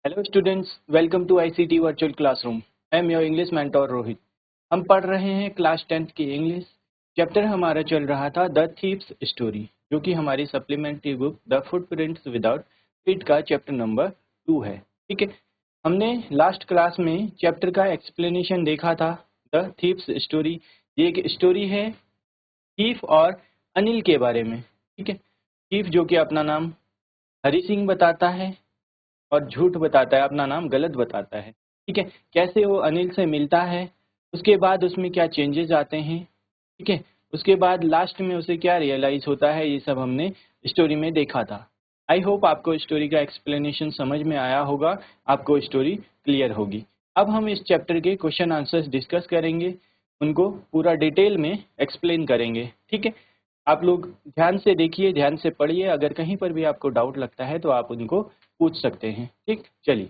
Hello students, welcome to ICT virtual classroom. I am your English mentor Rohit. हम पढ़ रहे हैं क्लास 10th की इंग्लिश। चैप्टर हमारा चल रहा था द थीव्स स्टोरी, जो कि हमारी supplementary book the footprints without feet का चैप्टर नंबर 2 है। ठीक है, हमने लास्ट क्लास में चैप्टर का एक्सप्लेनेशन देखा था। द थीव्स स्टोरी ये एक स्टोरी है थीफ और अनिल के बारे में। ठीक है, थीफ जो कि अपना नाम हरी सिंह बताता है और झूठ बताता है, अपना नाम गलत बताता है। ठीक है, कैसे वो अनिल से मिलता है, उसके बाद उसमें क्या चेंजेस आते हैं। ठीक है, उसके बाद लास्ट में उसे क्या रियलाइज होता है, ये सब हमने स्टोरी में देखा था। आई होप आपको स्टोरी का एक्सप्लेनेशन समझ में आया होगा, आपको स्टोरी क्लियर होगी। अब हम इस चैप्टर के क्वेश्चन आंसर्स डिस्कस करेंगे, उनको पूरा डिटेल में एक्सप्लेन करेंगे। ठीक है, आप लोग ध्यान से देखिए, ध्यान से पढ़िए। अगर कहीं पर भी आपको डाउट लगता है तो आप उनको पूछ सकते हैं। ठीक, चलिए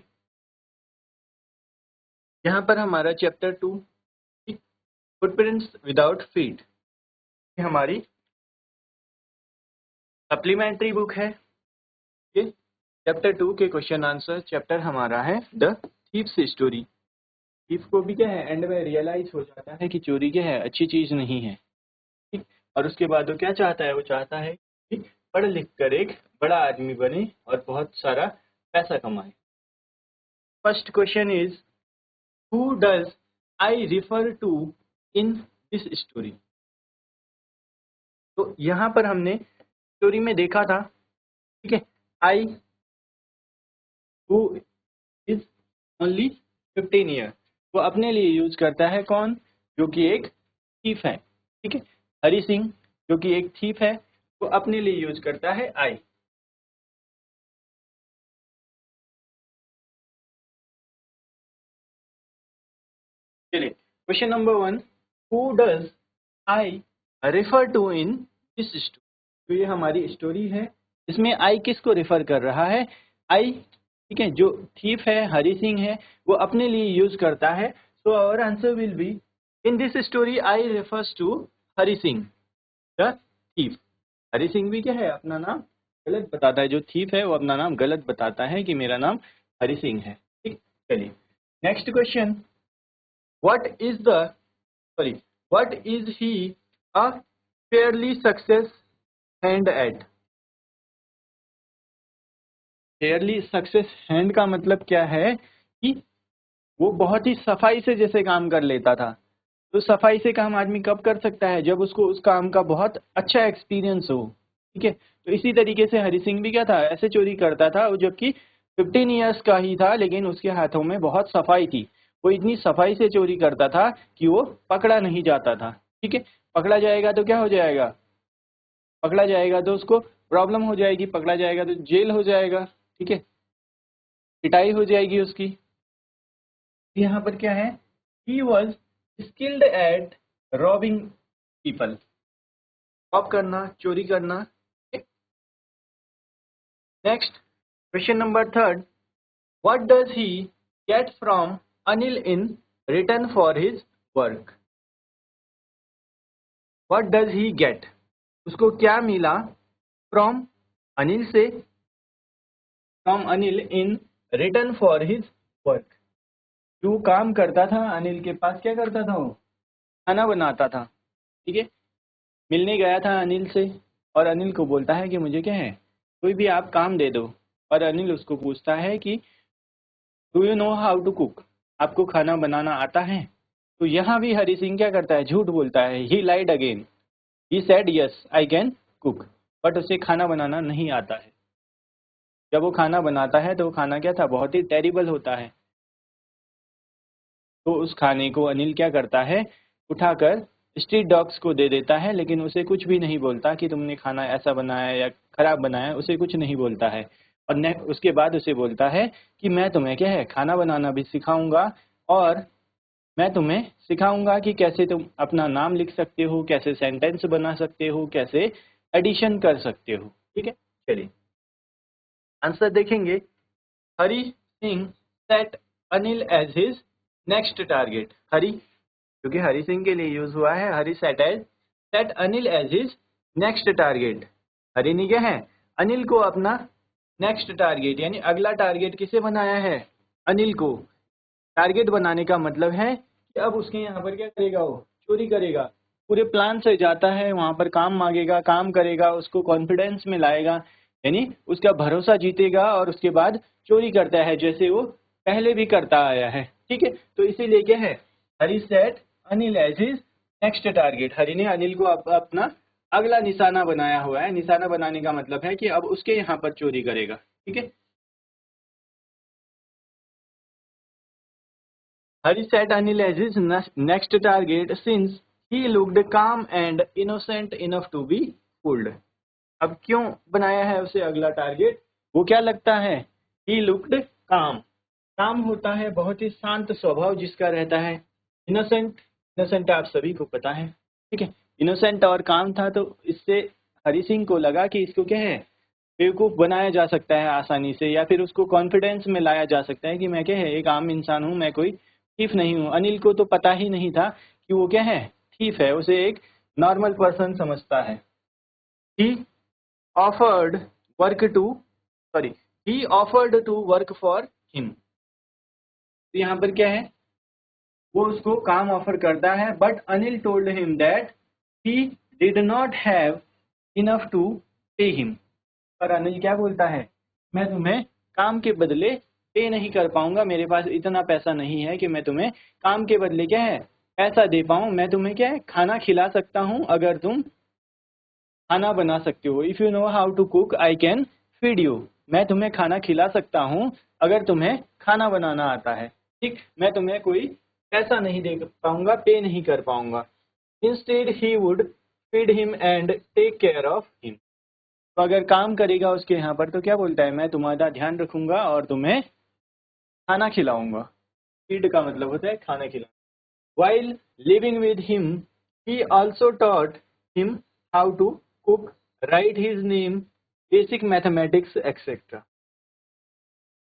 यहाँ पर हमारा चैप्टर 2 फुटप्रिंट्स विदाउट फीट हमारी सप्लीमेंट्री बुक है। ये चैप्टर 2 के क्वेश्चन आंसर चैप्टर हमारा है द थीव्स स्टोरी। थीफ को भी क्या है, एंड में रियलाइज हो जाता है कि चोरी क्या है, अच्छी चीज नहीं है। ठीक, और उसके बाद वो क्या चाहता है, वो चाहता है कि पढ़ लिख कर एक बड़ा आदमी बने और बहुत सारा पैसा कमाए। First question is Who does I refer to in this story? तो यहाँ पर हमने स्टोरी में देखा था, ठीक है, I who is only 15 year वो अपने लिए यूज करता है कौन, जो कि एक थीफ है। ठीक है, हरी सिंह जो कि एक थीफ है, वो अपने लिए यूज करता है I। चलिए question number 1, Who does I refer to in this story? तो ये हमारी स्टोरी है, इसमें आई किसको रेफर कर रहा है, आई, ठीक है, जो थीफ है हरी सिंह है, वो अपने लिए यूज करता है। So our answer will be in this story I refers to Hari Singh the thief. Hari Singh भी क्या है, अपना नाम गलत बताता है। जो थीफ है वो अपना नाम गलत बताता है कि मेरा नाम हरी सिंह है। ठीक, चलिए next question, what is the sorry what is he a fairly success hand eight. Fairlie success hand का मतलब क्या है कि वो बहुत ही सफाई से जैसे काम कर लेता था। तो सफाई से काम आदमी कब कर सकता है, जब उसको उस काम का बहुत अच्छा एक्सपीरियंस हो। ठीक है, तो इसी तरीके से हरी सिंह भी क्या था, ऐसे चोरी करता था, वो जबकि 15 ईयर्स का ही था, लेकिन उसके हाथों में बहुत सफाई थी। वो इतनी सफाई से चोरी करता था कि वो पकड़ा नहीं जाता था। ठीक है, पकड़ा जाएगा तो क्या हो जाएगा, पकड़ा जाएगा तो उसको प्रॉब्लम हो जाएगी, पकड़ा जाएगा तो जेल हो जाएगा। ठीक है, पिटाई हो जाएगी उसकी। यहाँ पर क्या है, he was skilled at robbing people, rob करना, चोरी करना। Next question number 3, what does he get from Anil in return for his work. What does he get, उसको क्या मिला, फ्रॉम अनिल से, from Anil in return for his work. जो काम करता था अनिल के पास, क्या करता था वो, खाना बनाता था। ठीक है, मिलने गया था अनिल से और अनिल को बोलता है कि मुझे क्या है, कोई भी आप काम दे दो। और अनिल उसको पूछता है कि do you know how to cook, आपको खाना बनाना आता है। तो यहाँ भी हरी सिंह क्या करता है, झूठ बोलता है। He lied again, he said yes I can cook, but उसे खाना बनाना नहीं आता है। जब वो खाना बनाता है तो वो खाना क्या था, बहुत ही टेरिबल होता है। तो उस खाने को अनिल क्या करता है, उठाकर स्ट्रीट डॉग्स को दे देता है, लेकिन उसे कुछ भी नहीं बोलता कि तुमने खाना ऐसा बनाया या खराब बनाया, उसे कुछ नहीं बोलता है। और उसके बाद उसे बोलता है कि मैं तुम्हें क्या है, खाना बनाना भी सिखाऊंगा, और मैं तुम्हें सिखाऊंगा कि कैसे तुम अपना नाम लिख सकते हो, कैसे सेंटेंस बना सकते हो, कैसे एडिशन कर सकते हो। ठीक है, चलिए आंसर देखेंगे। Hari Singh set Anil as his next target. Hari, क्योंकि हरी सिंह के लिए यूज हुआ है, Hari set Anil as his next target. Hari ने क्या है, अनिल को अपना नेक्स्ट टारगेट, यानी अगला टारगेट किसे बनाया है? अनिल को। टारगेट बनाने का मतलब है कि अब उसके यहाँ पर क्या करेगा, वो चोरी करेगा। पूरे प्लान से जाता है वहां पर, काम मांगेगा, काम करेगा, उसको कॉन्फिडेंस में लाएगा, यानी उसका भरोसा जीतेगा और उसके बाद चोरी करता है, जैसे वो पहले भी करता आया है। ठीक है, तो इसीलिए क्या है, Hari set Anil as his next target. Hari ने अनिल को अपना अगला निशाना बनाया हुआ है। निशाना बनाने का मतलब है कि अब उसके यहाँ पर चोरी करेगा। ठीक है, Hari set Anil as his next target since he looked calm and innocent enough to be fooled. अब क्यों बनाया है उसे अगला टारगेट? वो क्या लगता है? He looked calm. काम होता है बहुत ही शांत स्वभाव जिसका रहता है। इनोसेंट, इनोसेंट आप सभी को पता है। ठीक है, इनोसेंट और काम था, तो इससे हरि सिंह को लगा कि इसको क्या है, बेवकूफ बनाया जा सकता है आसानी से, या फिर उसको कॉन्फिडेंस में लाया जा सकता है कि मैं क्या है, एक आम इंसान हूँ, मैं कोई थीफ नहीं हूँ। अनिल को तो पता ही नहीं था कि वो क्या है, थीफ है। उसे एक नॉर्मल पर्सन समझता है। He offered work to sorry he offered to work for him. तो यहाँ पर क्या है, वो उसको काम ऑफर करता है, but Anil told him that he did not have enough to pay him. पर अनिल क्या बोलता है, मैं तुम्हें काम के बदले पे नहीं कर पाऊंगा, मेरे पास इतना पैसा नहीं है कि मैं तुम्हें काम के बदले क्या है, पैसा दे पाऊं। मैं तुम्हें क्या है, खाना खिला सकता हूं अगर तुम खाना बना सकते हो। If you know how to cook I can feed you. मैं तुम्हें खाना खिला सकता हूँ अगर तुम्हें खाना बनाना आता है। ठीक, मैं तुम्हें कोई पैसा नहीं दे पाऊंगा, पे नहीं कर पाऊंगा। Instead he would feed him and take care of him. तो अगर काम करेगा उसके यहाँ पर तो क्या बोलता है, मैं तुम्हारा ध्यान रखूंगा और तुम्हें खाना खिलाऊंगा। फीड का मतलब होता है खाना खिलाना। While living with him, he also taught him how to cook, write his name, basic mathematics, etc.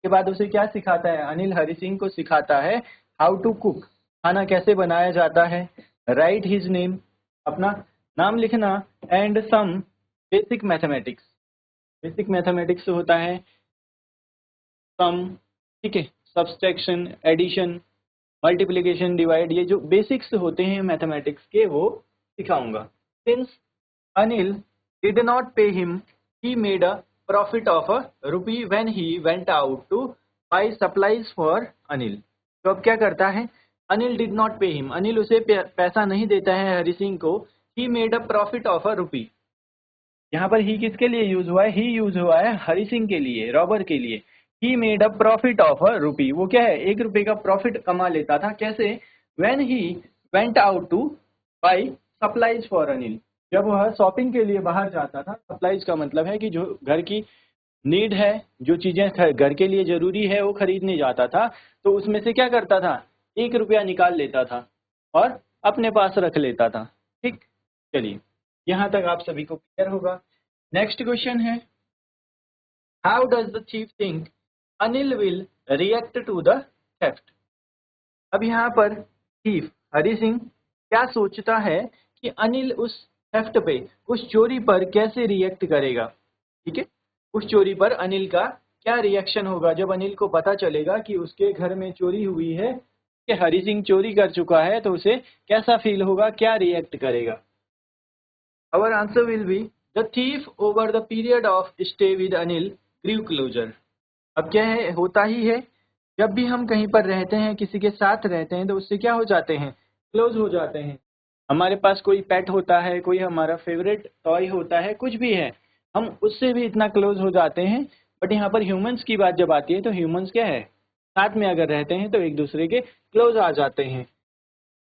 के बाद उसे क्या सिखाता है, अनिल हरि सिंह को सिखाता है हाउ टू कुक, खाना कैसे बनाया जाता है, राइट हिज नेम, अपना नाम लिखना, and some basic mathematics. Basic mathematics होता है सम, ठीक है, सब्सट्रैक्शन, एडिशन, मल्टीप्लिकेशन, डिवाइड, ये जो बेसिक्स होते हैं मैथमेटिक्स के वो सिखाऊंगा। Since Anil did not pay him, he made a profit of ₹1 when he went out to buy supplies for Anil. तो अब क्या करता है, Anil did not pay him, Anil उसे पैसा नहीं देता है हरि सिंह को। He made a profit of ₹1। यहाँ पर ही किसके लिए यूज हुआ है, ही यूज हुआ है हरि सिंह के लिए, रॉबर के लिए। ही मेड अ प्रॉफिट ऑफ ₹1। वो क्या है, ₹1 का प्रॉफिट कमा लेता था। कैसे? When he went out two by supplies for Anil. जब वह शॉपिंग के लिए बाहर जाता था। सप्लाईज का मतलब है कि जो घर की नीड है, जो चीजें घर के लिए जरूरी है वो खरीदने जाता था, तो उसमें से क्या करता था, ₹1 निकाल लेता था और अपने पास रख लेता था। ठीक, चलिए यहाँ तक आप सभी को क्लियर होगा। नेक्स्ट क्वेश्चन है, how does the thief think Anil will react to the theft. अब यहाँ पर थीफ हरि सिंह क्या सोचता है कि अनिल उस थेफ्ट पे, उस चोरी पर कैसे रिएक्ट करेगा। ठीक है, उस चोरी पर अनिल का क्या रिएक्शन होगा जब अनिल को पता चलेगा कि उसके घर में चोरी हुई है, कि हरि सिंह चोरी कर चुका है, तो उसे कैसा फील होगा, क्या रिएक्ट करेगा। Our answer will be the thief over the period of stay with Anil grew closer. अब क्या है, होता ही है, जब भी हम कहीं पर रहते हैं, किसी के साथ रहते हैं, तो उससे क्या हो जाते हैं, क्लोज हो जाते हैं। हमारे पास कोई पेट होता है, कोई हमारा फेवरेट टॉय होता है, कुछ भी है, हम उससे भी इतना क्लोज हो जाते हैं। बट यहाँ पर ह्यूमंस की बात जब आती है, तो ह्यूमंस क्या है, साथ में अगर रहते हैं तो एक दूसरे के क्लोज आ जाते हैं।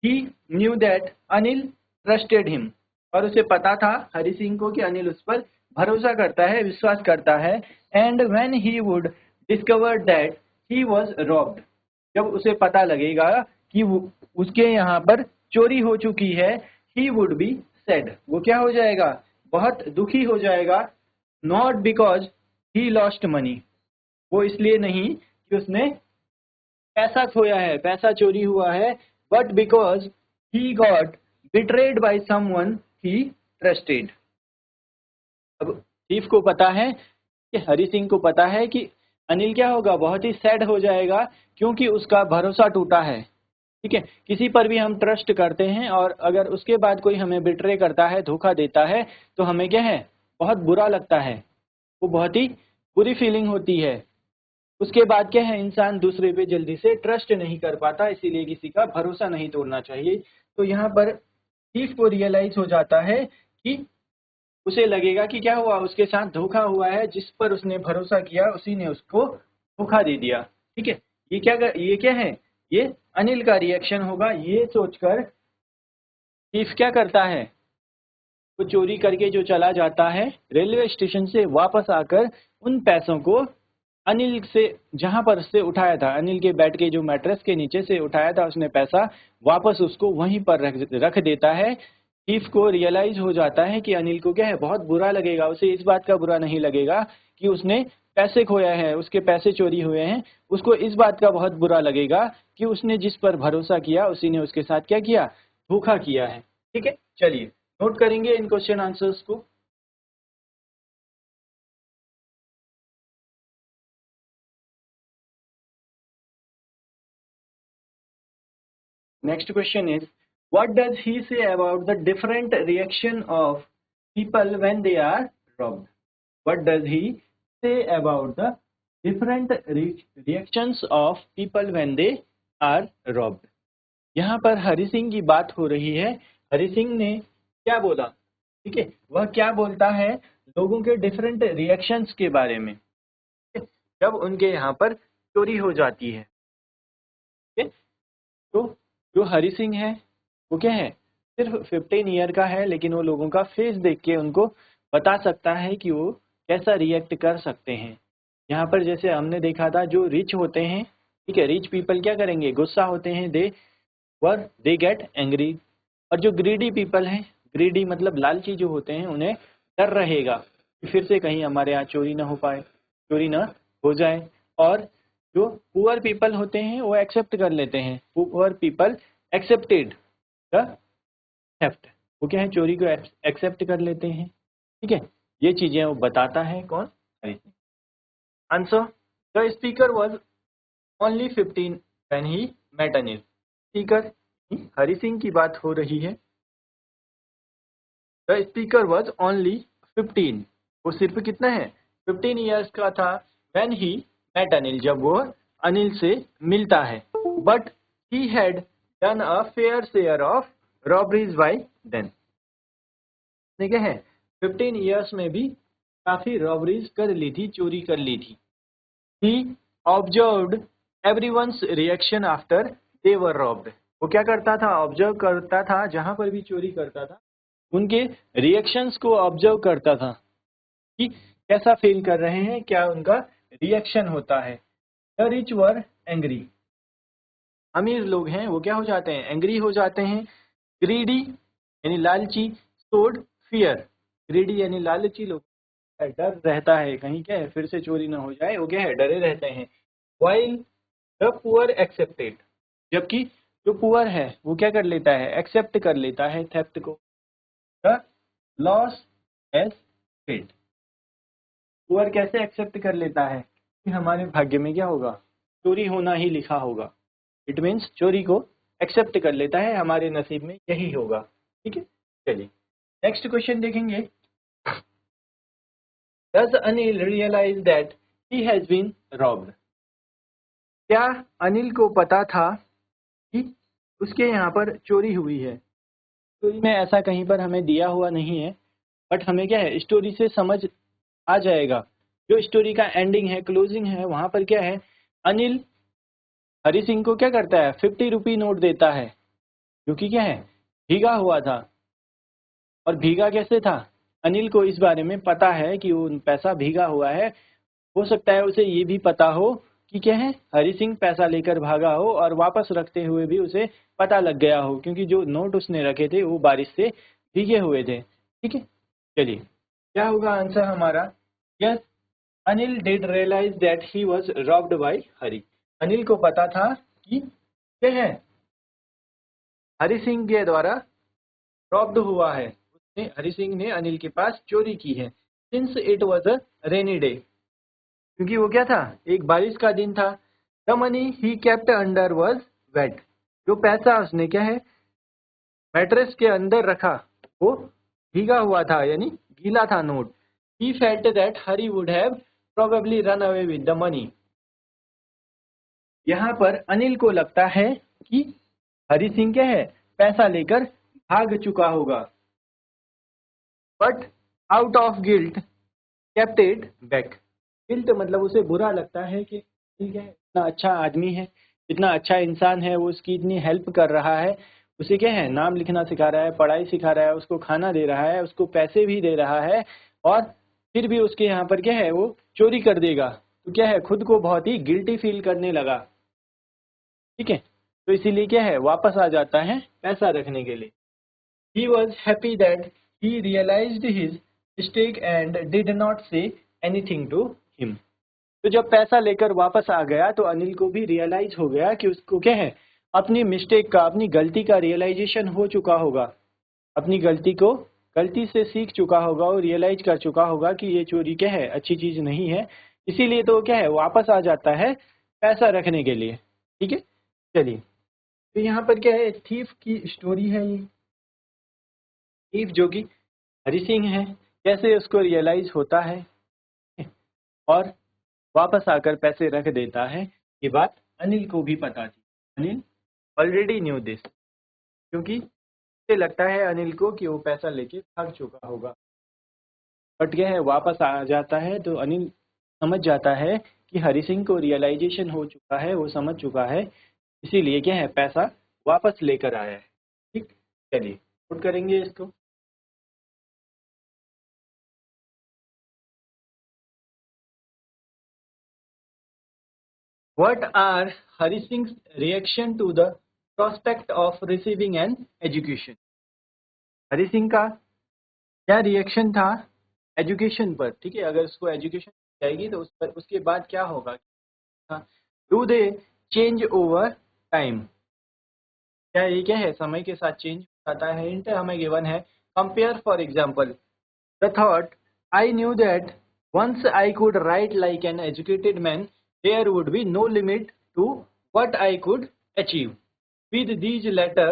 He knew that Anil trusted him. और उसे पता था हरि सिंह को कि अनिल उस पर भरोसा करता है, विश्वास करता है। And when he would discover that he was robbed. जब उसे पता लगेगा कि उसके यहाँ पर चोरी हो चुकी है, ही वुड बी सैड। वो क्या हो जाएगा, बहुत दुखी हो जाएगा। Not because he lost money. वो इसलिए नहीं कि उसने पैसा खोया है, पैसा चोरी हुआ है, but because he got betrayed by someone he trusted. अब थीफ को पता है कि हरि सिंह को पता है कि अनिल क्या होगा, बहुत ही सैड हो जाएगा क्योंकि उसका भरोसा टूटा है। ठीक है, किसी पर भी हम ट्रस्ट करते हैं और अगर उसके बाद कोई हमें बिट्रे करता है, धोखा देता है, तो हमें क्या है, बहुत बुरा लगता है, वो बहुत ही बुरी फीलिंग होती है। उसके बाद क्या है, इंसान दूसरे पे जल्दी से ट्रस्ट नहीं कर पाता, इसीलिए किसी का भरोसा नहीं तोड़ना चाहिए। तो यहाँ पर थीफ को रियलाइज हो जाता है कि उसे लगेगा कि क्या हुआ, उसके साथ धोखा हुआ है, जिस पर उसने भरोसा किया उसी ने उसको धोखा दे दिया। ठीक है, ये क्या है, ये अनिल का रिएक्शन होगा। ये सोचकर थीफ क्या करता है, वो चोरी करके जो चला जाता है, रेलवे स्टेशन से वापस आकर उन पैसों को अनिल से, जहां पर से उठाया था, अनिल के बेड के जो मैट्रेस के नीचे से उठाया था उसने पैसा, वापस उसको वहीं पर रख देता है। थीफ को रियलाइज हो जाता है कि अनिल को क्या है, बहुत बुरा लगेगा। उसे इस बात का बुरा नहीं लगेगा कि उसने पैसे खोया है, उसके पैसे चोरी हुए हैं, उसको इस बात का बहुत बुरा लगेगा कि उसने जिस पर भरोसा किया उसी ने उसके साथ क्या किया, धोखा किया है। ठीक है, चलिए नोट करेंगे इन क्वेश्चन आंसर्स को। Next question is, what does he say about the different reaction of people when they are robbed? What does he say about the different reactions of people when they are robbed? यहाँ पर हरि सिंह की बात हो रही है। हरि सिंह ने क्या बोला, ठीक है, वह क्या बोलता है लोगों के डिफरेंट रिएक्शंस के बारे में, जब उनके यहाँ पर चोरी हो जाती है। ठीक है, तो जो हरि सिंह है वो क्या है, सिर्फ 15 ईयर का है, लेकिन वो लोगों का फेस देख के उनको बता सकता है कि वो कैसा रिएक्ट कर सकते हैं। यहाँ पर जैसे हमने देखा था, जो रिच होते हैं, ठीक है, रिच पीपल क्या करेंगे, गुस्सा होते हैं, दे गेट एंग्री। और जो ग्रीडी पीपल हैं, ग्रीडी मतलब लालची जो होते हैं, उन्हें डर रहेगा कि फिर से कहीं हमारे यहाँ चोरी ना हो पाए, चोरी ना हो जाए। और जो पुअर पीपल होते हैं वो एक्सेप्ट कर लेते हैं, poor people accepted the theft, वो क्या है, चोरी को एक्सेप्ट कर लेते हैं। ठीक है, ये चीजें वो बताता है कौन, answer, the speaker was only 15 when he met Anil. Speaker Hari Singh की बात हो रही है। द स्पीकर वॉज ओनली 15, वो सिर्फ कितना है, 15 ईयर्स का था, व्हेन ही मेट अनिल, जब वो अनिल से मिलता है। But he had done a fair share of robberies by then. ठीक है, 15 ईयर्स में भी काफी रॉबरीज कर ली थी, चोरी कर ली थी। He observed everyone's reaction after they were robbed, वो क्या करता था, ऑब्जर्व करता था, जहां पर भी चोरी करता था उनके रिएक्शंस को ऑब्जर्व करता था कि कैसा फील कर रहे हैं, क्या उनका रिएक्शन होता है। द रिच वर एंग्री, अमीर लोग हैं वो क्या हो जाते हैं, एंग्री हो जाते हैं। ग्रीडी यानी लालची, सोड फियर, ग्रीडी यानी लालची लोग, डर रहता है कहीं क्या है फिर से चोरी ना हो जाए, वो क्या है, डरे रहते हैं। वाइल द पुअर एक्सेप्टेड, जबकि जो पुअर है वो क्या कर लेता है, एक्सेप्ट कर लेता है थेफ्ट को। The loss as fate, poor कैसे एक्सेप्ट कर लेता है कि हमारे भाग्य में क्या होगा, चोरी होना ही लिखा होगा। इट मीन्स चोरी को एक्सेप्ट कर लेता है, हमारे नसीब में यही होगा। ठीक है, चलिए नेक्स्ट क्वेश्चन देखेंगे। Does Anil realise that he has been robbed, क्या अनिल को पता था कि उसके यहाँ पर चोरी हुई है। स्टोरी में ऐसा कहीं पर हमें दिया हुआ नहीं है, बट हमें क्या है, स्टोरी से समझ आ जाएगा। जो स्टोरी का एंडिंग है, क्लोजिंग है, वहां पर क्या है, अनिल हरि सिंह को क्या करता है, 50 रुपी नोट देता है, जो कि क्या है, भीगा हुआ था। और भीगा कैसे था, अनिल को इस बारे में पता है कि वो पैसा भीगा हुआ है। हो सकता है उसे ये भी पता हो कि क्या है, हरि सिंह पैसा लेकर भागा हो और वापस रखते हुए भी उसे पता लग गया हो, क्योंकि जो नोट उसने रखे थे वो बारिश से भीगे हुए थे। ठीक है, चलिए क्या होगा आंसर हमारा, yes, Anil did realise that he was robbed by Hari, Anil को पता था कि क्या है, हरि सिंह के द्वारा रॉब्ड हुआ है, उसने, हरि सिंह ने अनिल के पास चोरी की है। Since it was a rainy day, क्योंकि वो क्या था, एक बारिश का दिन था। The money he kept under was wet, जो पैसा उसने क्या है मैट्रेस के अंदर रखा वो भीगा हुआ था, यानी गीला था note. He felt that Hari would have probably run away with the money. यहाँ पर अनिल को लगता है कि हरी सिंह क्या है पैसा लेकर भाग चुका होगा, but out of guilt kept it back. Guilt मतलब उसे बुरा लगता है कि ठीक है इतना अच्छा आदमी है, इतना अच्छा इंसान है, वो उसकी इतनी हेल्प कर रहा है, उसे क्या है नाम लिखना सिखा रहा है, पढ़ाई सिखा रहा है, उसको खाना दे रहा है, उसको पैसे भी दे रहा है, और फिर भी उसके यहाँ पर क्या है वो चोरी कर देगा। तो क्या है खुद को बहुत ही गिल्टी फील करने लगा। ठीक है, तो इसीलिए क्या है वापस आ जाता है पैसा रखने के लिए। He was happy that he realised his mistake and did not say anything to him. तो जब पैसा लेकर वापस आ गया तो अनिल को भी रियलाइज हो गया कि उसको क्या है अपनी मिस्टेक का, अपनी गलती का रियलाइजेशन हो चुका होगा, अपनी गलती से सीख चुका होगा और रियलाइज कर चुका होगा कि ये चोरी क्या है अच्छी चीज नहीं है। इसीलिए तो क्या है वापस आ जाता है पैसा रखने के लिए। ठीक है, चलिए, तो यहाँ पर क्या है थीफ की स्टोरी है ये। थीफ जो कि हरि सिंह है, कैसे उसको रियलाइज होता है और वापस आकर पैसे रख देता है। ये बात अनिल को भी पता थी, अनिल ऑलरेडी न्यू दिस, क्योंकि उसे लगता है अनिल को कि वो पैसा लेके भाग चुका होगा। बट क्या है वापस आ जाता है तो अनिल समझ जाता है कि हरि सिंह को रियलाइजेशन हो चुका है, वो समझ चुका है, इसीलिए क्या है पैसा वापस लेकर आया है। ठीक, चलिए नोट करेंगे इसको। What are Hari Singh's reaction to the prospect of receiving an education? Hari Singh का क्या रिएक्शन था एजुकेशन पर? ठीक है, अगर उसको एजुकेशन जाएगी तो उस पर उसके बाद क्या होगा? Do they change over time? क्या ये क्या है समय के साथ चेंज होता है? हिंट हमें गिवन है compare for example the thought I knew that once I could write like an educated man, there would be no limit to what I could achieve. With these latter,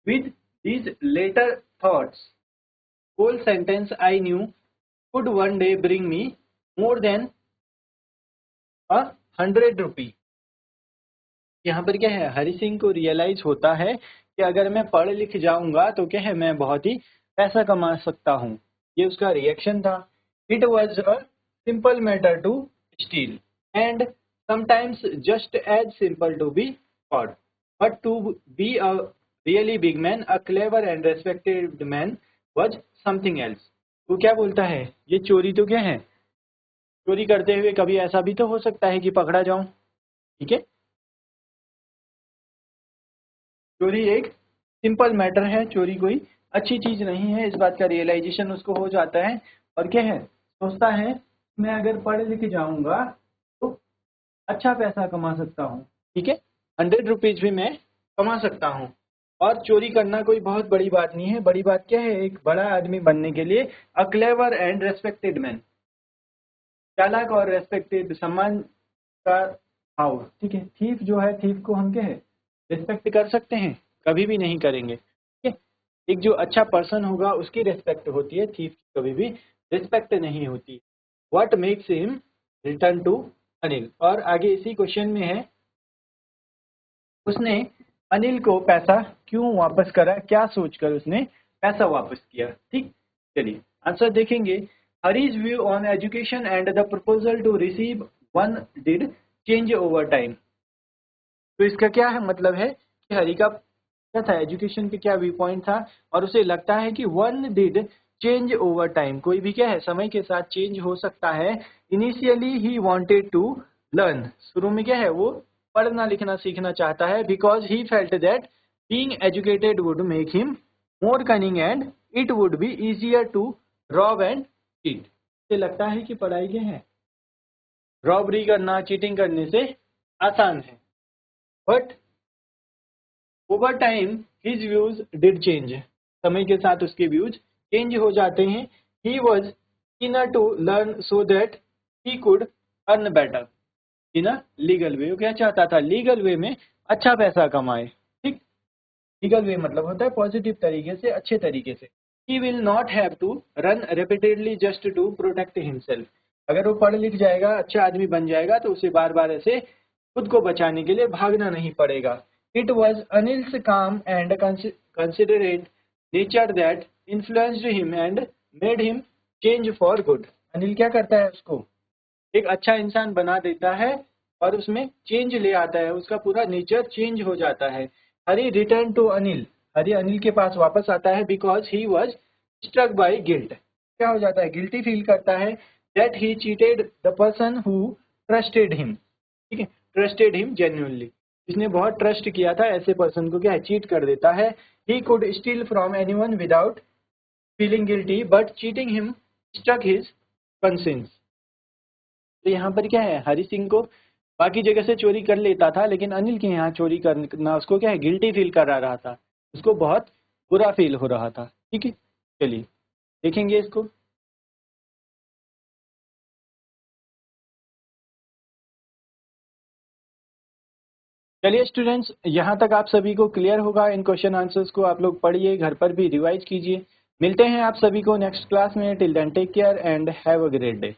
with these later thoughts, whole sentence I knew could one day bring me more than 100 रुपी। यहाँ पर क्या है हरि सिंह को realise होता है कि अगर मैं पढ़ लिख जाऊंगा तो क्या है मैं बहुत ही पैसा कमा सकता हूँ। ये उसका रिएक्शन था। It was a simple matter to steal and sometimes just as simple to be caught, but to be a really big man, a clever and respected man was something else। वो क्या बोलता है ये चोरी तो क्या है, चोरी करते हुए कभी ऐसा भी तो हो सकता है कि पकड़ा जाऊं। ठीक है, चोरी एक सिंपल मैटर है, चोरी कोई अच्छी चीज नहीं है, इस बात का रियलाइजेशन उसको हो जाता है। और क्या है सोचता है मैं अगर पढ़ लिख जाऊंगा तो अच्छा पैसा कमा सकता हूँ। ठीक है, 100 रुपीज भी मैं कमा सकता हूँ। और चोरी करना कोई बहुत बड़ी बात नहीं है, बड़ी बात क्या है एक बड़ा आदमी बनने के लिए a clever and respected man, चालाक और रेस्पेक्टेड सम्मान का भाव। ठीक है, थीफ जो है थीफ को हम क्या है रिस्पेक्ट कर सकते हैं? कभी भी नहीं करेंगे। ठीक है, एक जो अच्छा पर्सन होगा उसकी रिस्पेक्ट होती है, थीफ की कभी भी रिस्पेक्ट नहीं होती। What makes him return to Anil? और आगे इसी क्वेश्चन में है उसने अनिल को पैसा क्यों वापस करा, क्या सोचकर उसने पैसा वापस किया। ठीक, चलिए आंसर देखेंगे। Hari's view on education and the proposal to receive one did change over time. तो इसका क्या है मतलब है कि हरी का क्या था एजुकेशन पे क्या व्यू पॉइंट था, और उसे लगता है कि one did change over time, कोई भी क्या है समय के साथ चेंज हो सकता है। Initially he wanted to learn, शुरू में क्या है वो पढ़ना लिखना सीखना चाहता है, because he felt that being educated would make him more cunning and it would be easier to rob and cheat. उसे लगता है कि पढ़ाई क्या है रॉबरी करना चीटिंग करने से आसान है। But over time his views did change, समय के साथ उसके व्यूज चेंज हो जाते हैं। He was keener to learn so that he could earn better in a legal way. वो क्या चाहता था, लीगल वे में अच्छा पैसा कमाए। ठीक, लीगल वे मतलब होता है पॉजिटिव तरीके से, अच्छे तरीके से। He will not have to run repeatedly just to protect himself. अगर वो पढ़ लिख जाएगा, अच्छा आदमी बन जाएगा, तो उसे बार बार ऐसे खुद को बचाने के लिए भागना नहीं पड़ेगा। इट वॉज अनिल्स काम and considerate nature that influenced him and made him change for good. Anil क्या करता है, उसको एक अच्छा इंसान बना देता है और उसमें चेंज ले आता है, उसका पूरा नेचर चेंज हो जाता है। हरी रिटर्न टू अनिल, हरी अनिल के पास वापस आता है because he was struck by guilt. क्या हो जाता है, गिल्टी फील करता है that he cheated the person who trusted him. ठीक है, ट्रस्टेड हिम जेन्युइनली, जिसने बहुत ट्रस्ट किया था ऐसे पर्सन को क्या है, चीट कर देता है। He could steal from anyone without feeling guilty but cheating him struck his conscience. तो यहाँ पर क्या है, हरि सिंह को बाकी जगह से चोरी कर लेता था, लेकिन अनिल के यहाँ चोरी करना उसको क्या है, गिल्टी फील करा रहा था, उसको बहुत बुरा फील हो रहा था। ठीक है, चलिए देखेंगे इसको। चलिए स्टूडेंट्स, यहाँ तक आप सभी को क्लियर होगा। इन क्वेश्चन आंसर्स को आप लोग पढ़िए, घर पर भी रिवाइज कीजिए। मिलते हैं आप सभी को नेक्स्ट क्लास में। Till then take care and have a great day.